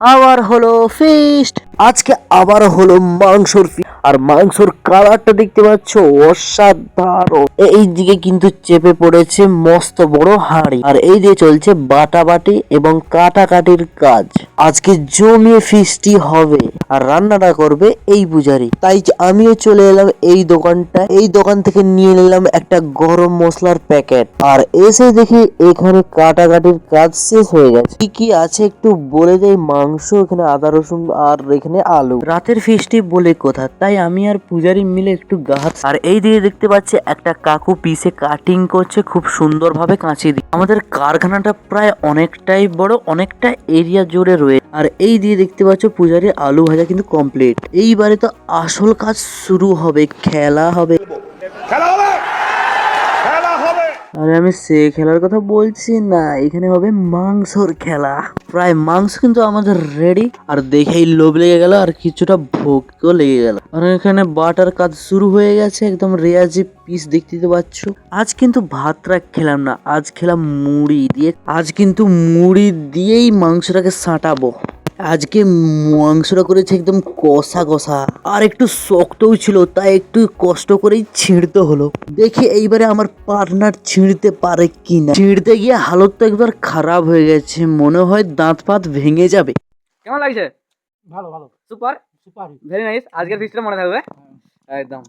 আবার হলো ফিস্ট। আজকে আবার হলো মাংসর ফিস্ট। আর মাংসর কালারটা দেখতে পাচ্ছ অসাধারণ। এই দিকে কিন্তু চেপে পড়েছে মস্ত বড় হাঁড়ি, আর এই দিয়ে চলছে বাটাবাটি এবং কাটাকাটির কাজ। আজকে জমিয়ে ফিস্টি হবে, আর রান্নাটা করবে এই পূজারি। তাই আমিও চলে এলাম এই দোকানটা। এই দোকান থেকে নিয়ে নিলাম একটা গরম মশলার প্যাকেট, আর এসে দেখি এখানে কাটাকাটির কাজ শেষ হয়ে গেছে। কি কি আছে একটু বলে দেয়। মাংস, এখানে আদা রসুন, আর এখানে আলু। রাতের ফিস্টি বলে কথা, তাই আমি আর পূজারি মিলে একটু গাছ। আর এই দিকে দেখতে পাচ্ছি একটা কাকু পিসে কাটিং করছে খুব সুন্দর ভাবে কাঁচি দিয়ে। আমাদের কারখানাটা প্রায় অনেকটাই বড়, অনেকটা এরিয়া জুড়ে রয়েছে। আর এই দিয়ে দেখতে পাচ্ছ পূজারির আলু ভাজা কিন্তু কমপ্লিট। এইবারে তো আসল কাজ শুরু হবে, খেলা হবে। আরে আমি সে খেলার কথা বলছি না, এখানে হবে মাংসর খেলা। প্রায় মাংস কিন্তু আমাদের রেডি, আর দেখেই লোভ লেগে গেল, আর কিছুটা ভোগও লেগে গেল। আর এখানে বাটার কাজ শুরু হয়ে গেছে, একদম রেয়াজি পিস দেখতে তো পাচ্ছ। আজ কিন্তু ভাতটা খেলাম না, আজ খেলাম মুড়ি দিয়ে। আজ কিন্তু মুড়ি দিয়েই মাংসটাকে সাঁটাবো। আজকে মাংসটা করেছে একদম কষা কষা, আর একটু শক্তও ছিল, তাই একটু কষ্ট করেই ছিঁড়তে হলো। দেখি এইবারে আমার পার্টনার ছিঁড়তে পারে কিনা। ছিঁড়তে গিয়ে হালত তো একবার খারাপ হয়ে গেছে, মনে হয় দাঁত ফাত ভেঙে যাবে। কেমন লাগছে? ভালো ভালো সুপার, সুপার। Very nice. আজকের ফিস্টটা মনে থাকবে একদম।